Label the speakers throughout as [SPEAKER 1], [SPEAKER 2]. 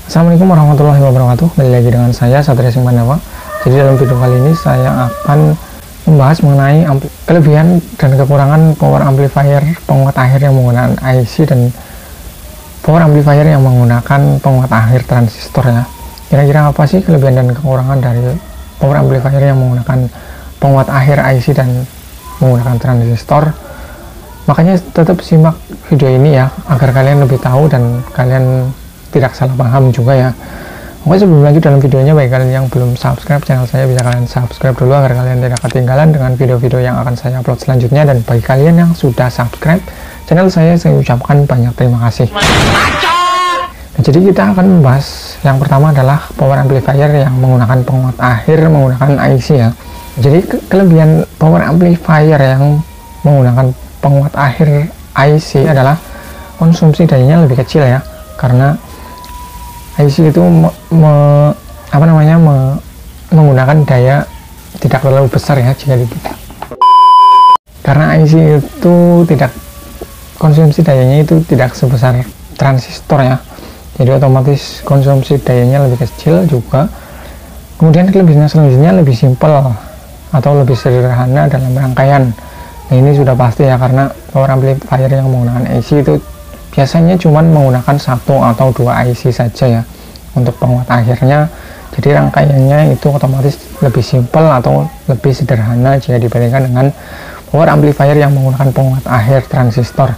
[SPEAKER 1] Assalamualaikum warahmatullahi wabarakatuh. Kembali lagi dengan saya Satria Simpandawa. Jadi dalam video kali ini saya akan membahas mengenai kelebihan dan kekurangan power amplifier penguat akhir yang menggunakan IC dan power amplifier yang menggunakan penguat akhir transistor ya. Kira-kira apa sih kelebihan dan kekurangan dari power amplifier yang menggunakan penguat akhir IC dan menggunakan transistor? Makanya tetap simak video ini ya, agar kalian lebih tahu dan kalian tidak salah paham juga ya. Oke, sebelum lanjut dalam videonya, bagi kalian yang belum subscribe channel saya, bisa kalian subscribe dulu agar kalian tidak ketinggalan dengan video-video yang akan saya upload selanjutnya. Dan bagi kalian yang sudah subscribe channel saya ucapkan banyak terima kasih. Nah, jadi kita akan membahas yang pertama adalah power amplifier yang menggunakan penguat akhir menggunakan IC ya. Jadi kelebihan power amplifier yang menggunakan penguat akhir IC adalah konsumsi dayanya lebih kecil ya, karena IC itu menggunakan daya tidak terlalu besar ya karena IC itu tidak konsumsi dayanya itu tidak sebesar transistor ya, jadi otomatis konsumsi dayanya lebih kecil juga. Kemudian kelebihan selanjutnya lebih simpel atau lebih sederhana dalam rangkaian. Nah, ini sudah pasti ya, karena power amplifier yang menggunakan IC itu biasanya cuma menggunakan satu atau dua IC saja ya untuk penguat akhirnya. Jadi rangkaiannya itu otomatis lebih simpel atau lebih sederhana jika dibandingkan dengan power amplifier yang menggunakan penguat akhir transistor.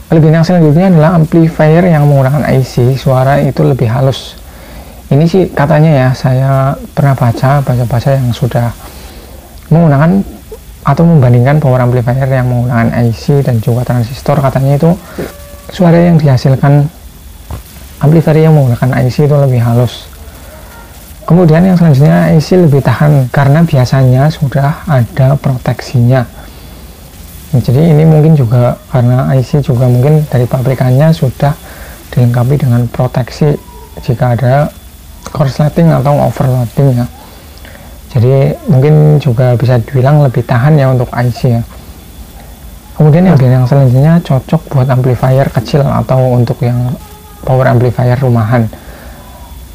[SPEAKER 1] Kelebihan yang selanjutnya adalah amplifier yang menggunakan IC, suara itu lebih halus. Ini sih katanya ya, saya pernah baca yang sudah menggunakan atau membandingkan power amplifier yang menggunakan IC dan juga transistor, katanya itu suara yang dihasilkan amplifier yang menggunakan IC itu lebih halus. Kemudian yang selanjutnya, IC lebih tahan karena biasanya sudah ada proteksinya. Nah, jadi ini mungkin juga karena IC juga mungkin dari pabrikannya sudah dilengkapi dengan proteksi jika ada korsleting atau overloading ya. Jadi mungkin juga bisa dibilang lebih tahan ya untuk IC ya. Kemudian yang selanjutnya cocok buat amplifier kecil atau untuk yang power amplifier rumahan.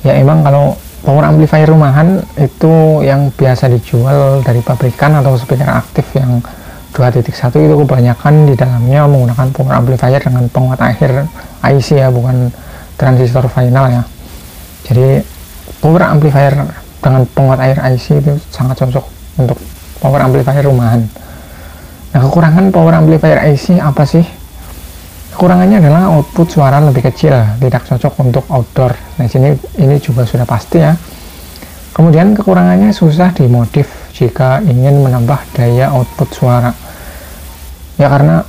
[SPEAKER 1] Ya emang kalau power amplifier rumahan itu yang biasa dijual dari pabrikan atau speaker aktif yang 2.1 itu kebanyakan di dalamnya menggunakan power amplifier dengan penguat akhir IC ya, bukan transistor final ya. Jadi power amplifier dengan penguat air IC itu sangat cocok untuk power amplifier rumahan. Nah, kekurangan power amplifier IC apa sih? Kekurangannya adalah output suara lebih kecil, tidak cocok untuk outdoor. Nah, ini juga sudah pasti ya. Kemudian kekurangannya susah dimodif jika ingin menambah daya output suara. Ya, karena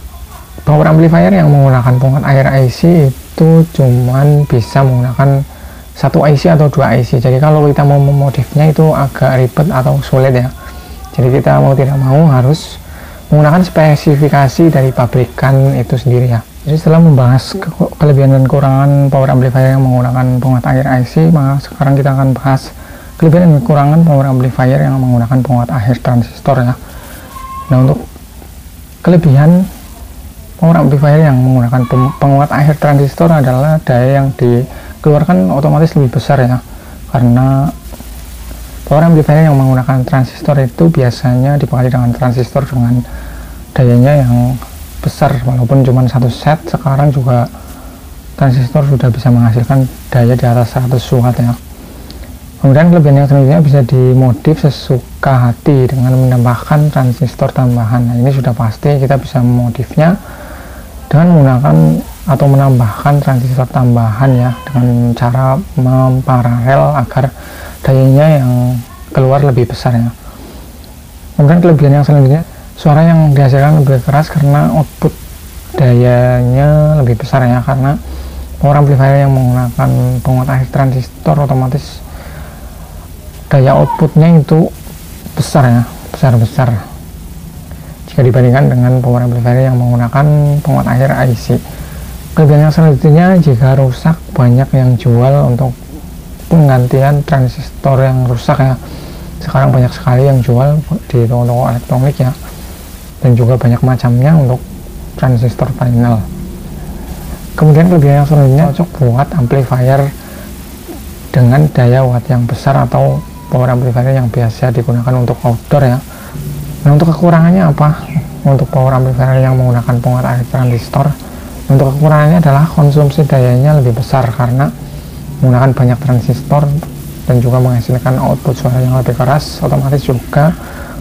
[SPEAKER 1] power amplifier yang menggunakan penguat air IC itu cuman bisa menggunakan satu IC atau dua IC. Jadi kalau kita mau memodifnya itu agak ribet atau sulit ya. Jadi kita mau tidak mau harus menggunakan spesifikasi dari pabrikan itu sendiri ya. Jadi setelah membahas kelebihan dan kekurangan power amplifier yang menggunakan penguat akhir IC, maka sekarang kita akan bahas kelebihan dan kekurangan power amplifier yang menggunakan penguat akhir transistor ya. Nah, untuk kelebihan power amplifier yang menggunakan penguat akhir transistor adalah daya yang dikeluarkan otomatis lebih besar ya, karena power amplifier yang menggunakan transistor itu biasanya dibekali dengan transistor dengan dayanya yang besar, walaupun cuma satu set. Sekarang juga transistor sudah bisa menghasilkan daya di atas 100 watt ya. Kemudian kelebihan yang selanjutnya bisa dimodif sesuka hati dengan menambahkan transistor tambahan. Nah, ini sudah pasti kita bisa memodifnya dengan menggunakan atau menambahkan transistor tambahan ya, dengan cara memparalel agar dayanya yang keluar lebih besar ya. Kemudian kelebihan yang selanjutnya, suara yang dihasilkan lebih keras karena output dayanya lebih besar ya, karena power amplifier yang menggunakan penguat akhir transistor otomatis daya outputnya itu besar ya, besar jika dibandingkan dengan power amplifier yang menggunakan penguat akhir IC. Kelebihan yang selanjutnya, jika rusak banyak yang jual untuk penggantian transistor yang rusak ya. Sekarang banyak sekali yang jual di toko-toko elektronik ya, dan juga banyak macamnya untuk transistor final. Kemudian kelebihan yang selanjutnya cocok buat amplifier dengan daya watt yang besar atau power amplifier yang biasa digunakan untuk outdoor ya. Nah, untuk kekurangannya apa? Untuk power amplifier yang menggunakan penguat air transistor, untuk kekurangannya adalah konsumsi dayanya lebih besar karena menggunakan banyak transistor dan juga menghasilkan output suara yang lebih keras, otomatis juga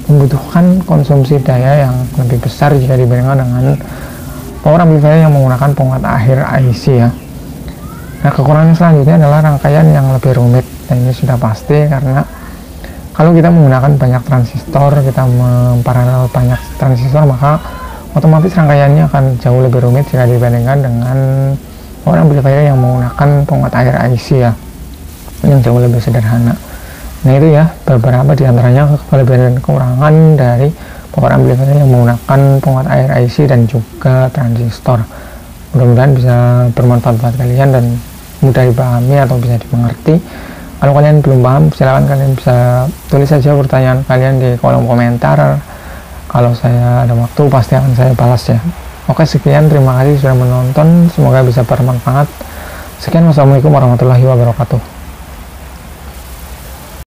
[SPEAKER 1] membutuhkan konsumsi daya yang lebih besar jika dibandingkan dengan power amplifier yang menggunakan penguat air IC ya. Nah, kekurangan selanjutnya adalah rangkaian yang lebih rumit. Nah, ini sudah pasti karena kalau kita menggunakan banyak transistor, kita memparalel banyak transistor, maka otomatis rangkaiannya akan jauh lebih rumit jika dibandingkan dengan power amplifier yang menggunakan penguat air IC ya, yang jauh lebih sederhana. Nah, itu ya beberapa diantaranya kelebihan dan kekurangan dari power amplifier yang menggunakan penguat air IC dan juga transistor. Mudah-mudahan bisa bermanfaat buat kalian dan mudah dipahami atau bisa dimengerti. Kalau kalian belum paham, silakan kalian bisa tulis saja pertanyaan kalian di kolom komentar. Kalau saya ada waktu pasti akan saya balas ya. Oke, sekian, terima kasih sudah menonton, semoga bisa bermanfaat. Sekian, wassalamualaikum warahmatullahi wabarakatuh.